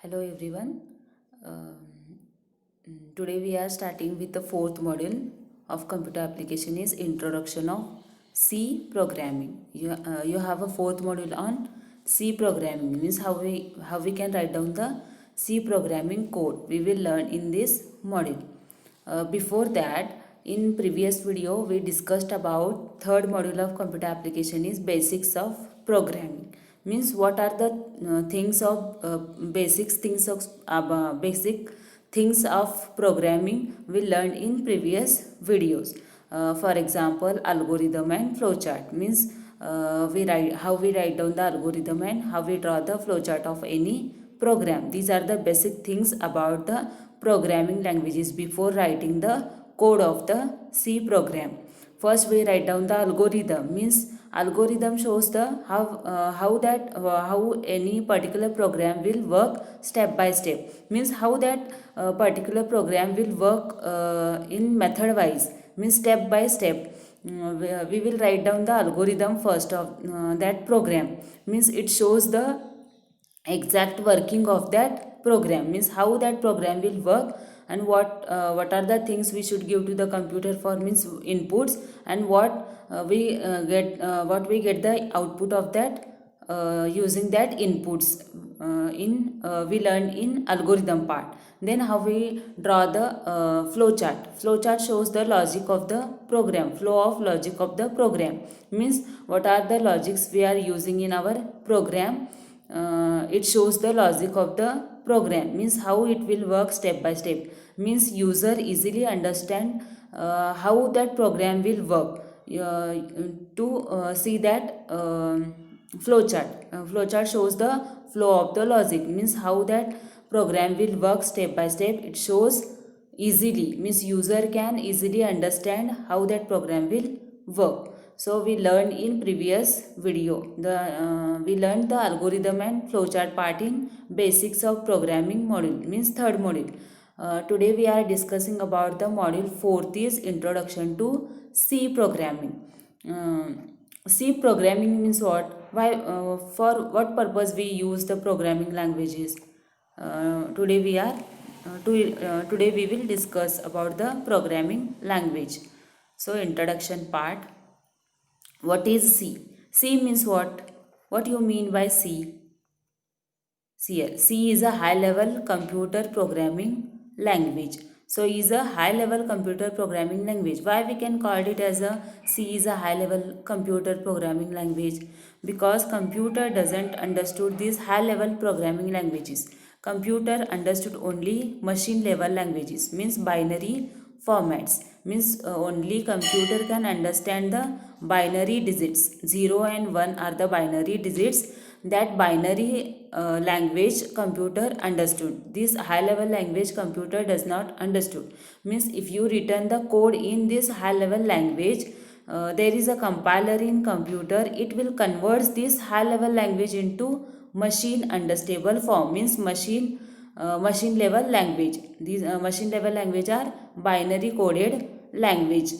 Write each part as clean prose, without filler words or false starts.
Hello everyone. Today we are starting with the fourth module of computer application is introduction of C programming. You have a fourth module on C programming, means how we can write down the C programming code. We will learn in this module. Before that, in previous video we discussed about third module of computer application is basics of programming, means what are the things of basic things of programming we learned in previous videos. For example, algorithm and flowchart, means we write down the algorithm and how we draw the flowchart of any program. These are the basic things about the programming languages before writing the code of the C program. First we write down the algorithm, means algorithm shows the how any particular program will work step by step, means how that particular program will work in method wise, means step by step. We will write down the algorithm first of that program, means it shows the exact working of that program, means how that program will work and what are the things we should give to the computer for, means inputs, and what we get the output of that using that inputs in we learn in algorithm part. Then how we draw the flowchart shows the logic of the program, flow of logic of the program, means what are the logics we are using in our program. It shows the logic of the program, means how it will work step by step, means user easily understand how that program will work. To see that flowchart shows the flow of the logic, means how that program will work step by step. It shows easily, means user can easily understand how that program will work. So we learned in previous video we learned the algorithm and flowchart part in basics of programming module, means third module. Today we are discussing about the module fourth is introduction to C programming. uh, C programming means what, why, for what purpose we use the programming languages. Today we will discuss about the programming language. So introduction part. What is C? C means what? What you mean by C? C is a high level computer programming language. So is a high level computer programming language. Why we can call it as a C is a high level computer programming language? Because computer doesn't understood these high level programming languages. Computer understood only machine level languages, means binary formats, means only computer can understand the binary digits. 0 and 1 are the binary digits. That binary language computer understood. This high level language computer does not understood, means if you return the code in this high level language, there is a compiler in computer, it will convert this high level language into machine understandable form, means machine level language. These machine level language are binary coded language.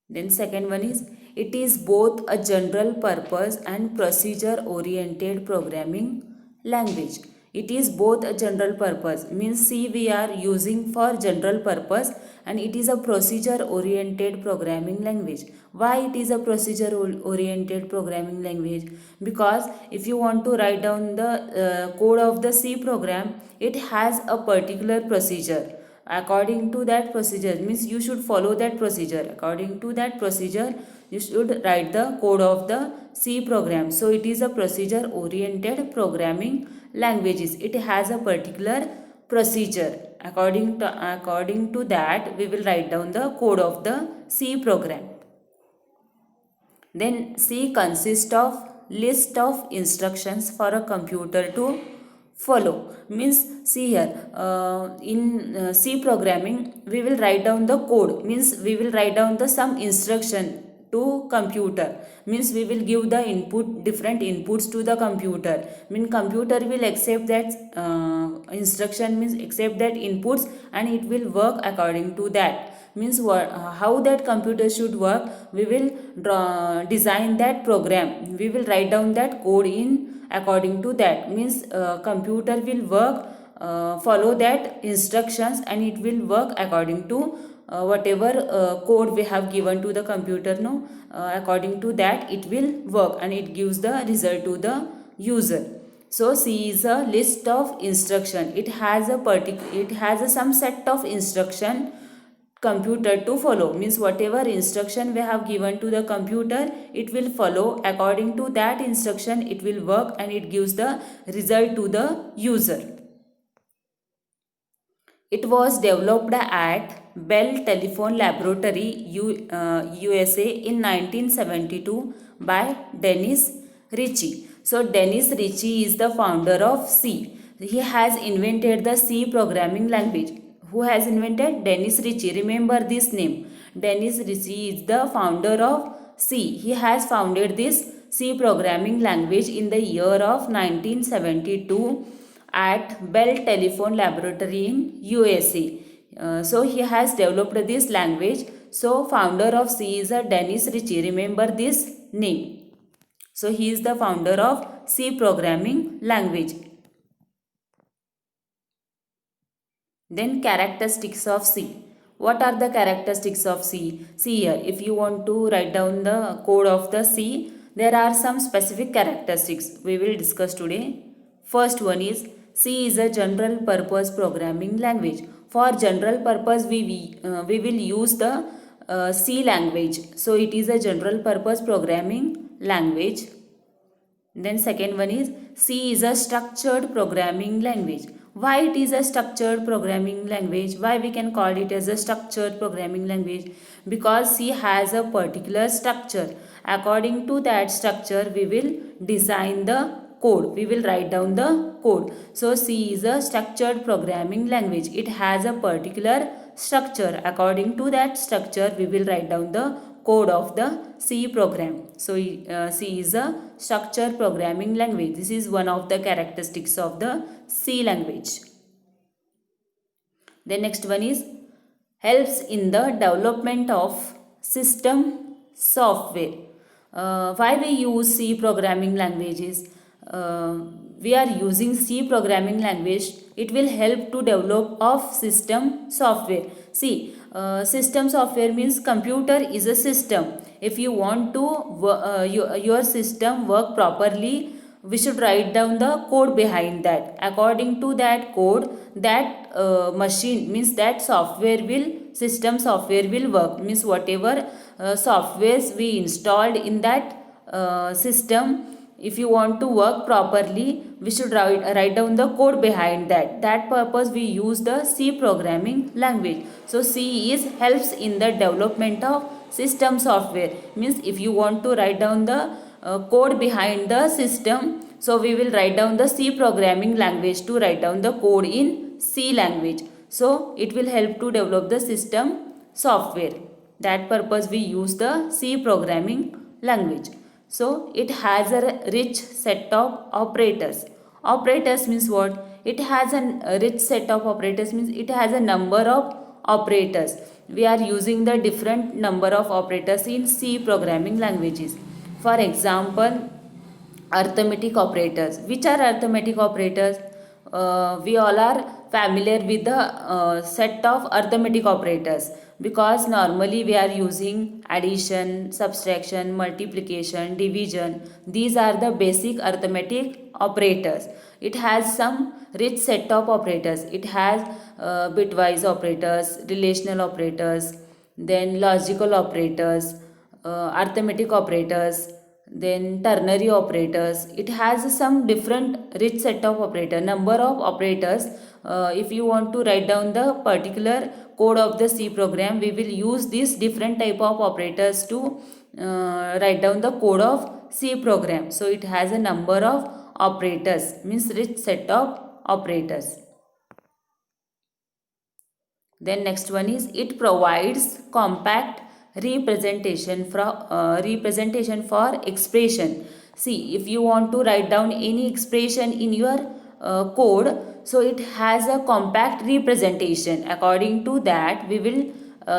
Then second one is, it is both a general purpose and procedure oriented programming language. It is both a general purpose, means C we are using for general purpose, and it is a procedure oriented programming language. Why it is a procedure oriented programming language? Because if you want to write down the code of the C program, it has a particular procedure. According to that procedure, means you should follow that procedure. According to that procedure you should write the code of the C program. So it is a procedure oriented programming languages. It has a particular procedure. According to that we will write down the code of the C program. Then C consists of list of instructions for a computer to follow, means see here in C programming we will write down the code, means we will write down the some instruction to computer, means we will give the input, different inputs to the computer, mean computer will accept that instruction, means accept that inputs, and it will work according to that. means how that computer should work. We will design that program, we will write down that code in according to that, means computer will work, follow that instructions, and it will work according to whatever code we have given to the computer, no, according to that it will work and it gives the result to the user. So C is a list of instruction. It has some set of instruction computer to follow, means whatever instruction we have given to the computer, it will follow. According to that instruction it will work and it gives the result to the user. It was developed at Bell Telephone Laboratory, USA in 1972 by Dennis Ritchie. So Dennis Ritchie is the founder of C. He has invented the C programming language. Who has invented? Dennis Ritchie. Remember this name. Dennis Ritchie is the founder of C. He has founded this C programming language in the year of 1972 at Bell Telephone Laboratory in USA. So he has developed this language. So founder of C is a Dennis Ritchie. Remember this name. So he is the founder of C programming language. Then characteristics of C. What are the characteristics of C? See here, if you want to write down the code of the C, there are some specific characteristics we will discuss today. First one is C is a general purpose programming language. For general purpose, we will use the C language. So it is a general purpose programming language. Then second one is C is a structured programming language. Why it is a structured programming language? Why we can call it as a structured programming language? Because C has a particular structure. According to that structure, we will design the code. We will write down the code. So C is a structured programming language. It has a particular structure. According to that structure, we will write down the code of the C program. So C is a structured programming language. This is one of the characteristics of the C language. The next one is helps in the development of system software. Why we use C programming languages? We are using C programming language. It will help to develop of system software. See, system software means computer is a system. If you want to your system work properly, we should write down the code behind that. According to that code, that machine means that system software will work. Means whatever softwares we installed in that system, if you want to work properly, we should write down the code behind that. That purpose we use the C programming language. So C is helps in the development of system software. Means if you want to write down the code behind the system, so we will write down the C programming language to write down the code in C language. So it will help to develop the system software. That purpose we use the C programming language. So it has a rich set of operators. Operators means what? It has a rich set of operators means it has a number of operators. We are using the different number of operators in C programming languages. For example, arithmetic operators. Which are arithmetic operators? We all are familiar with the set of arithmetic operators, because normally we are using addition, subtraction, multiplication, division. These are the basic arithmetic operators. It has some rich set of operators. It has bitwise operators, relational operators, then logical operators, arithmetic operators, then ternary operators. It has some different rich set of number of operators. If you want to write down the particular code of the C program, we will use these different type of operators to write down the code of C program. So it has a number of operators, means rich set of operators. Then next one is it provides compact representation for expression. See, if you want to write down any expression in your code, so it has a compact representation. According to that, we will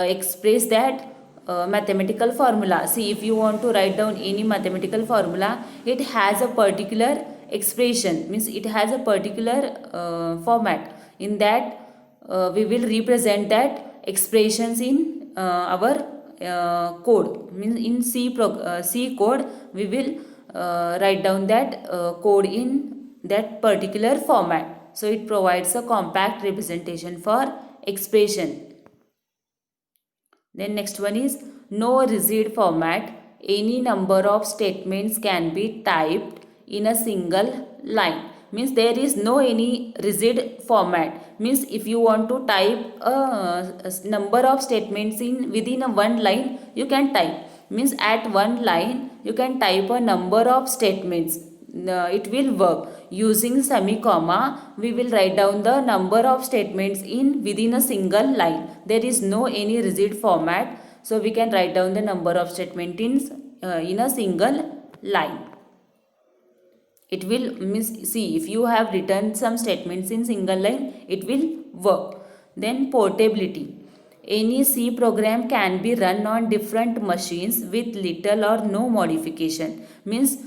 express that mathematical formula. See, if you want to write down any mathematical formula, it has a particular expression, means it has a particular format. In that we will represent that expressions in our code, means in C code we will write down that code in that particular format. So it provides a compact representation for expression. Then next one is no rigid format. Any number of statements can be typed in a single line. Means there is no any rigid format. Means if you want to type a number of statements in within a one line, you can type. Means at one line you can type a number of statements. It will work. Using semicomma, we will write down the number of statements in within a single line. There is no any rigid format, so we can write down the number of statement in a single line. It will means, see, if you have written some statements in single line, it will work. Then portability. Any C program can be run on different machines with little or no modification. Means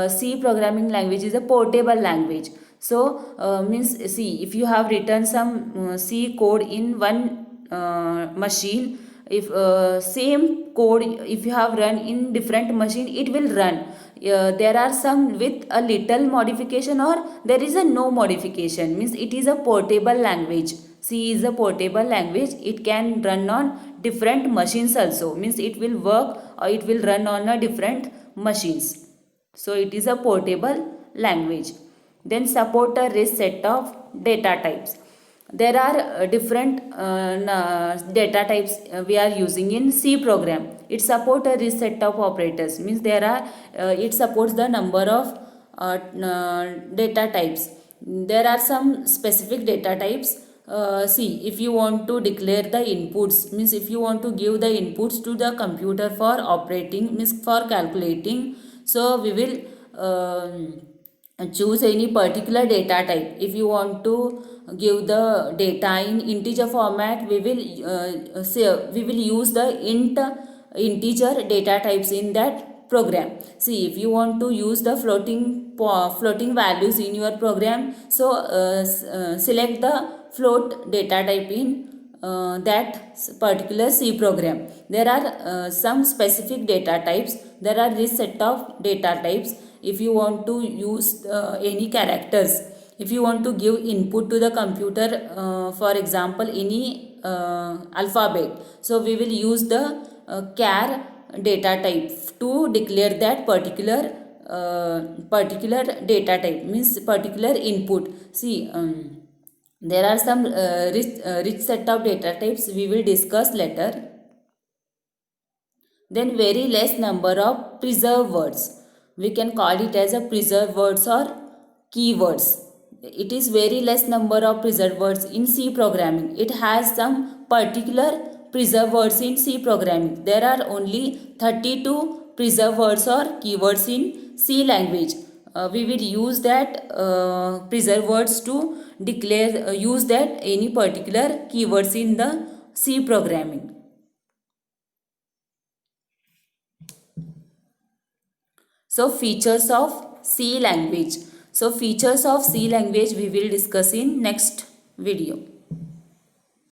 C programming language is a portable language. So means, see, if you have written some C code in one machine, if same code if you have run in different machine, it will run. There are some with a little modification or there is a no modification, means it is a portable language. C is a portable language. It can run on different machines also, means it will work or it will run on a different machines. So it is a portable language. Then support a rich set of data types. There are different data types we are using in C program. It supports a rich set of operators, means there are it supports the number of data types. There are some specific data types. See, if you want to declare the inputs, means if you want to give the inputs to the computer for operating, means for calculating, so we will choose any particular data type. If you want to give the data in integer format, we will use the integer data types in that program. See, if you want to use the floating values in your program, so select the float data type in that particular C program. There are some specific data types. There are this set of data types. If you want to use any characters, if you want to give input to the computer, for example any alphabet, so we will use the char data type to declare that particular data type, means particular input. See, there are some rich set of data types we will discuss later. Then very less number of preserved words. We can call it as a preserved words or keywords. It is very less number of preserved words in C programming. It has some particular preserved words in C programming. There are only 32 preserved words or keywords in C language. We will use that preserved words to declare use that any particular keywords in the C programming. So features of C language. So features of C language we will discuss in next video.